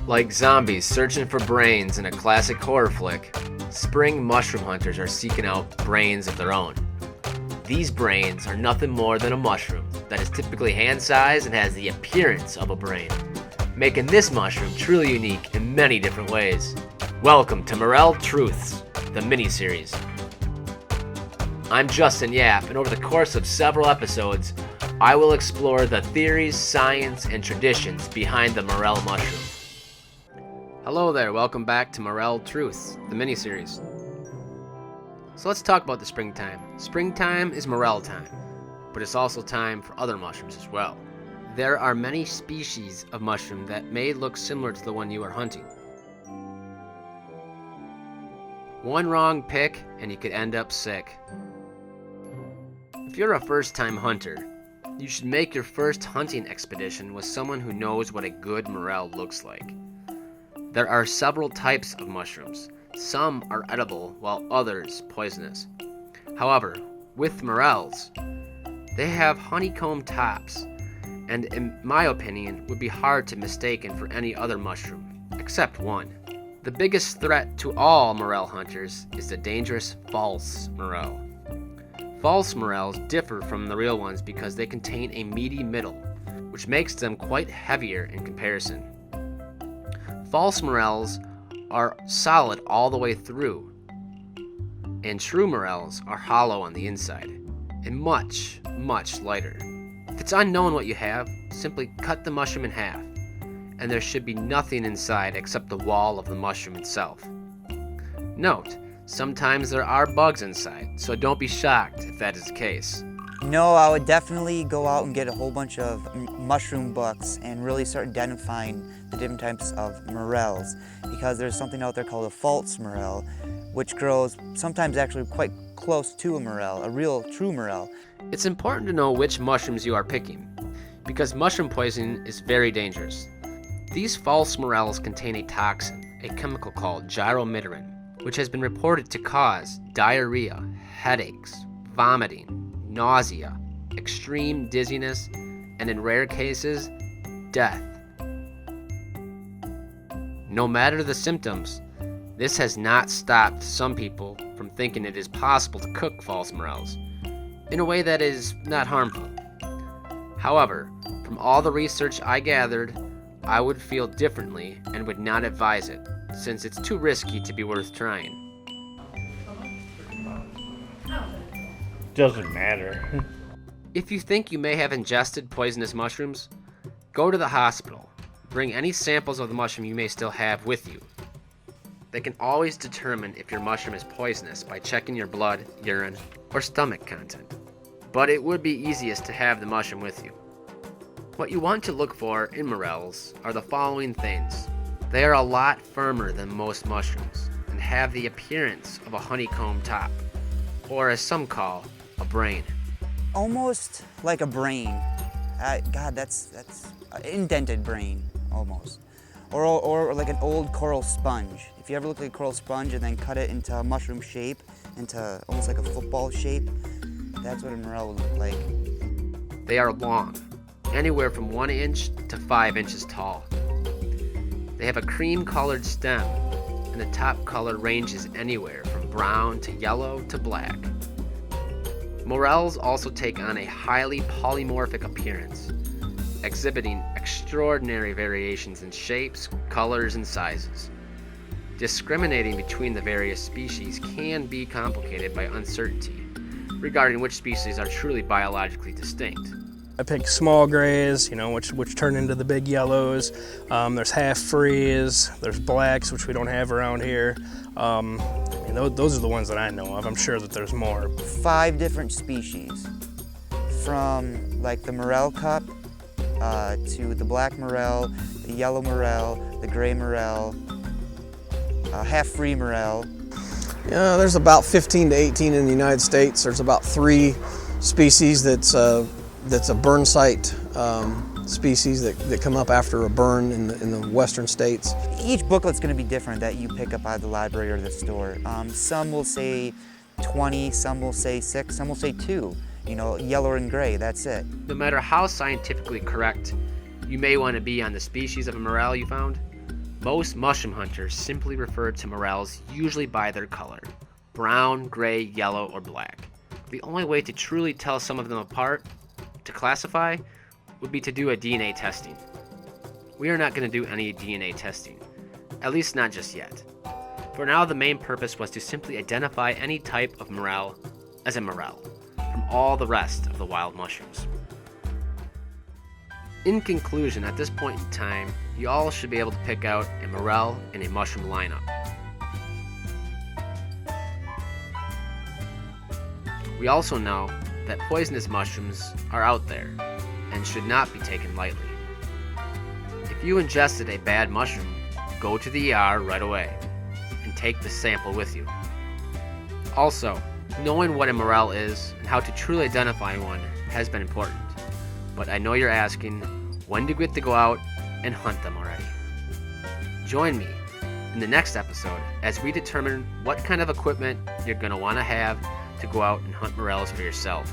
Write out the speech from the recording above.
Like zombies searching for brains in a classic horror flick, spring mushroom hunters are seeking out brains of their own. These brains are nothing more than a mushroom that is typically hand-sized and has the appearance of a brain, making this mushroom truly unique in many different ways. Welcome to Morel Truths, the mini-series. I'm Justin Yap, and over the course of several episodes, I will explore the theories, science, and traditions behind the Morel Mushroom. Hello there, welcome back to Morel Truths, the mini-series. So let's talk about the springtime. Springtime is morel time, but it's also time for other mushrooms as well. There are many species of mushroom that may look similar to the one you are hunting. One wrong pick and you could end up sick. If you're a first-time hunter, you should make your first hunting expedition with someone who knows what a good morel looks like. There are several types of mushrooms. Some are edible while others poisonous. However, with morels, they have honeycomb tops, and in my opinion would be hard to mistaken for any other mushroom, except one. The biggest threat to all morel hunters is the dangerous false morel. False morels differ from the real ones because they contain a meaty middle, which makes them quite heavier in comparison. False morels are solid all the way through, and true morels are hollow on the inside and much, much lighter. If it's unknown what you have, simply cut the mushroom in half, and there should be nothing inside except the wall of the mushroom itself. Note, sometimes there are bugs inside, so don't be shocked if that is the case. No, I would definitely go out and get a whole bunch of mushroom books and really start identifying the different types of morels, because there's something out there called a false morel, which grows sometimes actually quite close to a morel, a real true morel. It's important to know which mushrooms you are picking, because mushroom poisoning is very dangerous. These false morels contain a toxin, a chemical called gyromiderin, which has been reported to cause diarrhea, headaches, vomiting, nausea, extreme dizziness, and in rare cases, death. No matter the symptoms, this has not stopped some people from thinking it is possible to cook false morels in a way that is not harmful. However, from all the research I gathered, I would feel differently and would not advise it, since it's too risky to be worth trying. Doesn't matter. If you think you may have ingested poisonous mushrooms, go to the hospital. Bring any samples of the mushroom you may still have with you. They can always determine if your mushroom is poisonous by checking your blood, urine, or stomach content. But it would be easiest to have the mushroom with you. What you want to look for in morels are the following things. They are a lot firmer than most mushrooms and have the appearance of a honeycomb top, or as some call, a brain. Almost like a brain. God, that's an indented brain, almost. Or like an old coral sponge. If you ever look at a coral sponge and then cut it into a mushroom shape, into almost like a football shape, that's what a morel would look like. They are long, anywhere from 1 inch to 5 inches tall. They have a cream-colored stem, and the top color ranges anywhere from brown to yellow to black. Morels also take on a highly polymorphic appearance, exhibiting extraordinary variations in shapes, colors, and sizes. Discriminating between the various species can be complicated by uncertainty regarding which species are truly biologically distinct. I pick small grays, which turn into the big yellows. There's half freeze, there's blacks, which we don't have around here. Those are the ones that I know of. I'm sure that there's more. 5 different species, from like the morel cup to the black morel, the yellow morel, the gray morel, half-free morel. Yeah, there's about 15 to 18 in the United States. There's about 3 species that's a burn site species that come up after a burn in the western states. Each booklet's going to be different that you pick up out of the library or the store. Some will say 20, some will say 6, some will say 2. Yellow and gray, that's it. No matter how scientifically correct you may want to be on the species of a morel you found. Most mushroom hunters simply refer to morels usually by their color: brown, gray, yellow, or black. The only way to truly tell some of them apart, to classify, would be to do a DNA testing. We are not going to do any DNA testing, at least not just yet. For now, the main purpose was to simply identify any type of morel as a morel from all the rest of the wild mushrooms. In conclusion, at this point in time, you all should be able to pick out a morel in a mushroom lineup. We also know that poisonous mushrooms are out there and should not be taken lightly. If you ingested a bad mushroom, go to the ER right away and take the sample with you. Also, knowing what a morel is and how to truly identify one has been important, but I know you're asking, when do we get to go out and hunt them already? Join me in the next episode as we determine what kind of equipment you're going to want to have to go out and hunt morels for yourself.